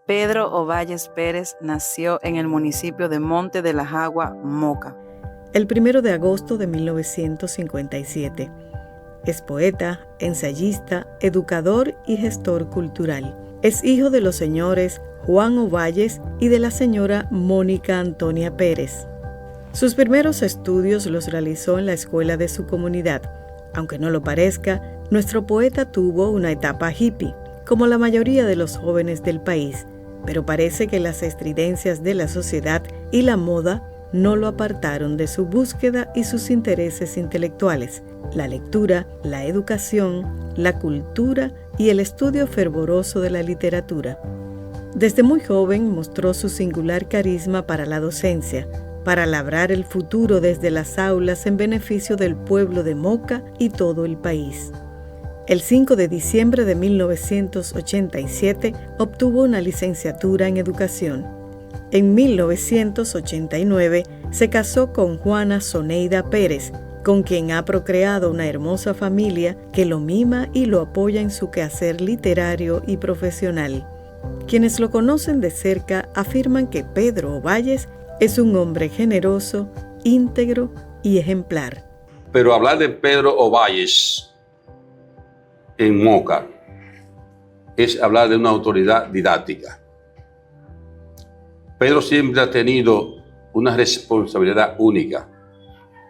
Pedro Ovalles Pérez nació en el municipio de Monte de la Jagua, Moca, el 1 de agosto de 1957. Es poeta, ensayista, educador y gestor cultural. Es hijo de los señores Juan Ovalles y de la señora Mónica Antonia Pérez. Sus primeros estudios los realizó en la escuela de su comunidad. Aunque no lo parezca, nuestro poeta tuvo una etapa hippie, como la mayoría de los jóvenes del país, pero parece que las estridencias de la sociedad y la moda no lo apartaron de su búsqueda y sus intereses intelectuales, la lectura, la educación, la cultura y el estudio fervoroso de la literatura. Desde muy joven mostró su singular carisma para la docencia, para labrar el futuro desde las aulas en beneficio del pueblo de Moca y todo el país. El 5 de diciembre de 1987 obtuvo una licenciatura en educación. En 1989 se casó con Juana Zoneida Pérez, con quien ha procreado una hermosa familia que lo mima y lo apoya en su quehacer literario y profesional. Quienes lo conocen de cerca afirman que Pedro Ovalles es un hombre generoso, íntegro y ejemplar. Pero hablar de Pedro Ovalles en Moca es hablar de una autoridad didáctica. Pedro siempre ha tenido una responsabilidad única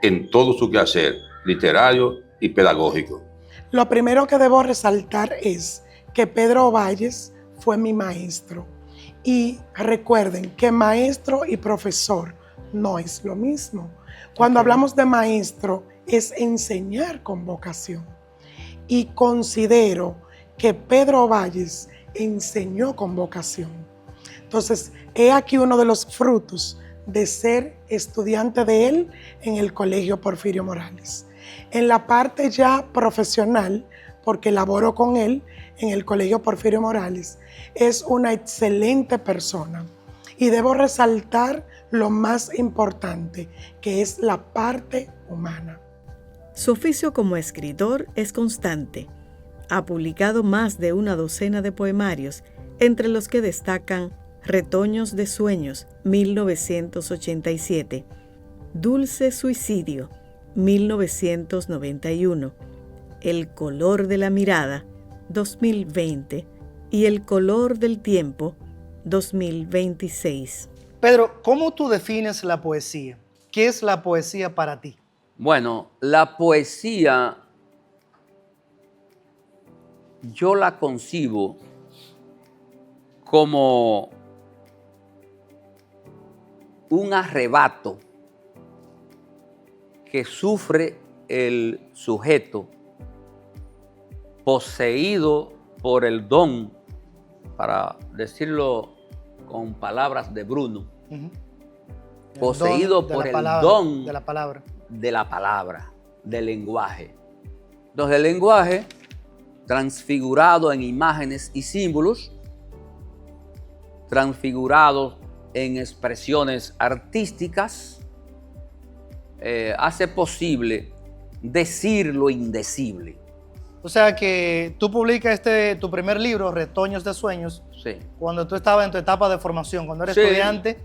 en todo su quehacer literario y pedagógico. Lo primero que debo resaltar es que Pedro Ovalles fue mi maestro. Y recuerden que maestro y profesor no es lo mismo. Cuando hablamos de maestro es enseñar con vocación. Y considero que Pedro Ovalles enseñó con vocación. Entonces, he aquí uno de los frutos de ser estudiante de él en el Colegio Porfirio Morales. En la parte ya profesional, porque laboro con él en el Colegio Porfirio Morales, es una excelente persona. Y debo resaltar lo más importante, que es la parte humana. Su oficio como escritor es constante. Ha publicado más de una docena de poemarios, entre los que destacan Retoños de Sueños, 1987, Dulce Suicidio, 1991, El color de la mirada, 2020, y El color del tiempo, 2026. Pedro, ¿cómo tú defines la poesía? ¿Qué es la poesía para ti? Bueno, la poesía yo la concibo como un arrebato que sufre el sujeto poseído por el don, para decirlo con palabras de Bruno, poseído por el don de la palabra, del lenguaje. Entonces el lenguaje transfigurado en imágenes y símbolos, transfigurado en expresiones artísticas, hace posible decir lo indecible. O sea que tú publicas tu primer libro, Retoños de Sueños, Sí. cuando tú estabas en tu etapa de formación, cuando eres Sí, estudiante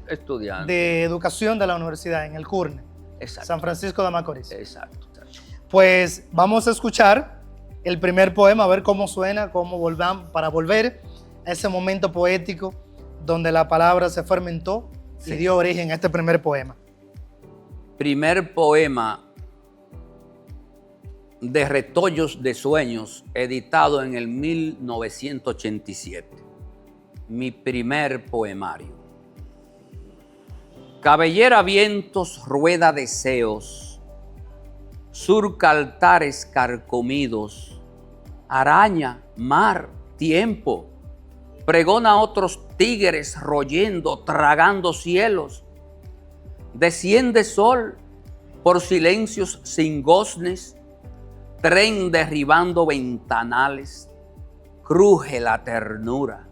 de educación de la universidad, en el CURNE, Exacto. San Francisco de Macorís. Exacto. Pues vamos a escuchar el primer poema, a ver cómo suena, para volver a ese momento poético donde la palabra se fermentó y dio origen a este primer poema. Primer poema de Retoños de Sueños, editado en el 1987. Mi primer poemario. Cabellera vientos, rueda deseos, surca altares carcomidos, araña, mar, tiempo, pregona otros tigres royendo, tragando cielos, desciende sol por silencios sin goznes, tren derribando ventanales, cruje la ternura.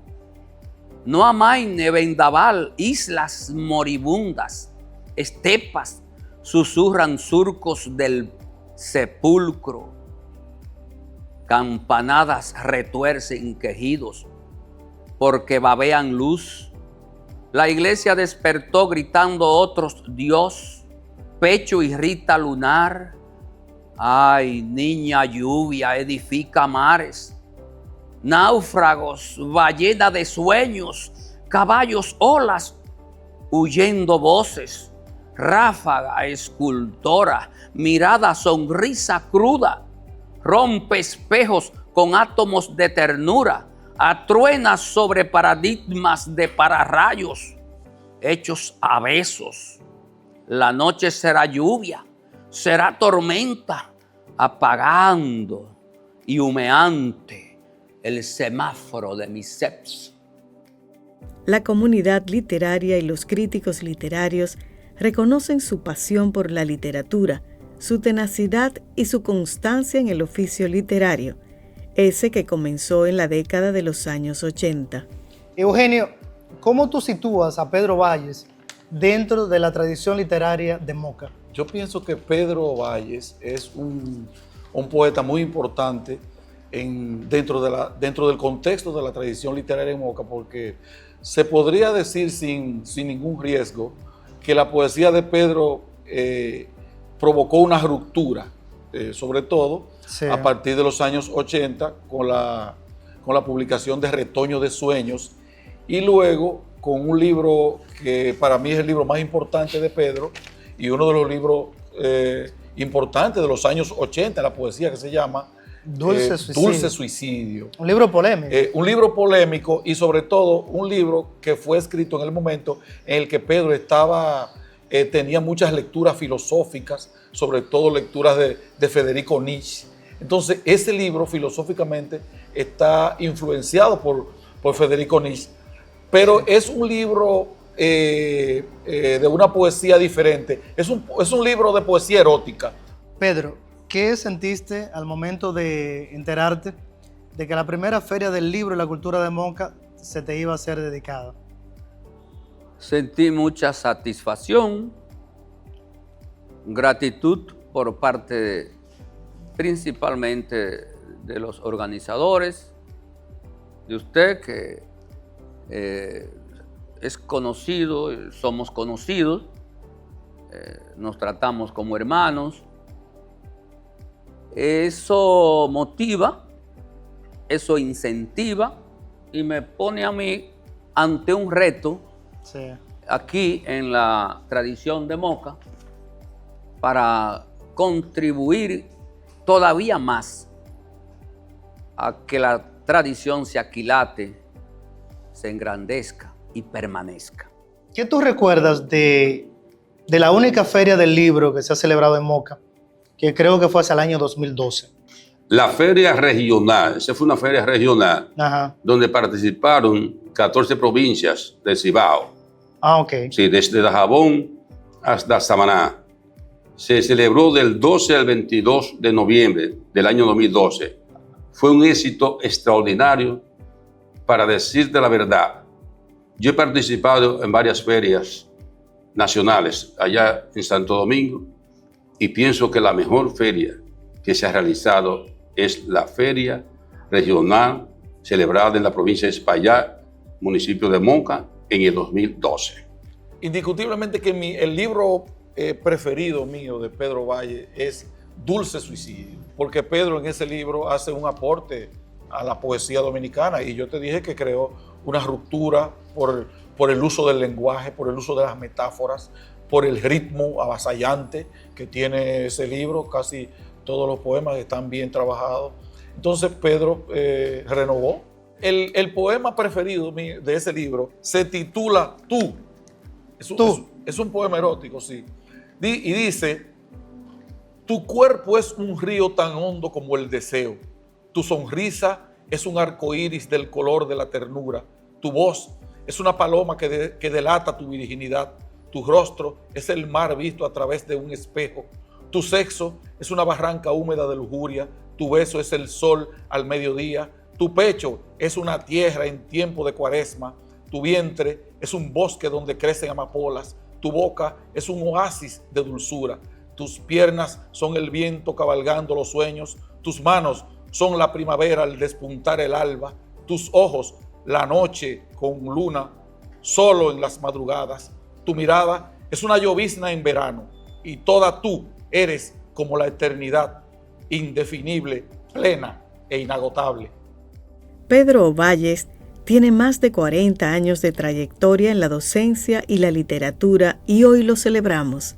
No amaine vendaval, islas moribundas, estepas susurran surcos del sepulcro, campanadas retuercen quejidos, porque babean luz. La iglesia despertó gritando otros Dios, pecho irrita lunar. Ay, niña lluvia, edifica mares. Náufragos, ballena de sueños, caballos, olas, huyendo voces. Ráfaga escultora, mirada, sonrisa cruda. Rompe espejos con átomos de ternura. Atruena sobre paradigmas de pararrayos, hechos a besos. La noche será lluvia, será tormenta, apagando y humeante el semáforo de mis seps. La comunidad literaria y los críticos literarios reconocen su pasión por la literatura, su tenacidad y su constancia en el oficio literario, ese que comenzó en la década de los años 80. Eugenio, ¿cómo tú sitúas a Pedro Valles dentro de la tradición literaria de Moca? Yo pienso que Pedro Valles es un poeta muy importante dentro del contexto de la tradición literaria de Moca, porque se podría decir sin ningún riesgo que la poesía de Pedro provocó una ruptura, sobre todo a partir de los años 80 con la publicación de Retoño de Sueños, y luego con un libro que para mí es el libro más importante de Pedro y uno de los libros importantes de los años 80, la poesía, que se llama Dulce Suicidio. Un libro polémico. Un libro polémico y sobre todo un libro que fue escrito en el momento en el que Pedro tenía muchas lecturas filosóficas, sobre todo lecturas de Federico Nietzsche. Entonces ese libro filosóficamente está influenciado por Federico Nietzsche, pero es un libro de una poesía diferente. Es un libro de poesía erótica. Pedro, ¿qué sentiste al momento de enterarte de que la primera feria del libro y la cultura de Moca se te iba a ser dedicada? Sentí mucha satisfacción, gratitud por parte principalmente de los organizadores, de usted que es conocido, somos conocidos, nos tratamos como hermanos. Eso motiva, eso incentiva y me pone a mí ante un reto aquí en la tradición de Moca para contribuir todavía más a que la tradición se aquilate, se engrandezca y permanezca. ¿Qué tú recuerdas de la única feria del libro que se ha celebrado en Moca, que creo que fue hacia el año 2012? La feria regional, esa fue una feria regional, donde participaron 14 provincias del Cibao. Ok. Sí, desde Dajabón hasta Samaná. Se celebró del 12 al 22 de noviembre del año 2012. Fue un éxito extraordinario, para decirte la verdad. Yo he participado en varias ferias nacionales allá en Santo Domingo y pienso que la mejor feria que se ha realizado es la feria regional celebrada en la provincia de Espaillat, municipio de Moca, en el 2012. Indiscutiblemente que el libro preferido mío de Pedro Valle es Dulce Suicidio, porque Pedro en ese libro hace un aporte a la poesía dominicana y yo te dije que creó una ruptura por el uso del lenguaje, por el uso de las metáforas, por el ritmo avasallante que tiene ese libro. Casi todos los poemas están bien trabajados. Entonces Pedro renovó. El poema preferido de ese libro se titula Tú. Es un poema erótico, sí. Y dice: tu cuerpo es un río tan hondo como el deseo. Tu sonrisa es un arco iris del color de la ternura. Tu voz es una paloma que delata tu virginidad. Tu rostro es el mar visto a través de un espejo. Tu sexo es una barranca húmeda de lujuria. Tu beso es el sol al mediodía. Tu pecho es una tierra en tiempo de cuaresma. Tu vientre es un bosque donde crecen amapolas. Tu boca es un oasis de dulzura. Tus piernas son el viento cabalgando los sueños. Tus manos son la primavera al despuntar el alba. Tus ojos, la noche con luna, solo en las madrugadas. Tu mirada es una llovizna en verano y toda tú eres como la eternidad, indefinible, plena e inagotable. Pedro Ovalles tiene más de 40 años de trayectoria en la docencia y la literatura y hoy lo celebramos.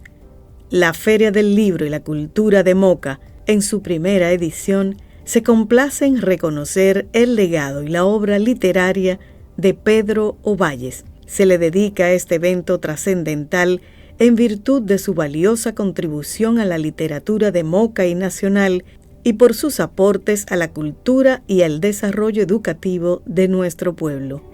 La Feria del Libro y la Cultura de Moca, en su primera edición, se complace en reconocer el legado y la obra literaria de Pedro Ovalles. Se le dedica este evento trascendental en virtud de su valiosa contribución a la literatura de Moca y nacional y por sus aportes a la cultura y al desarrollo educativo de nuestro pueblo.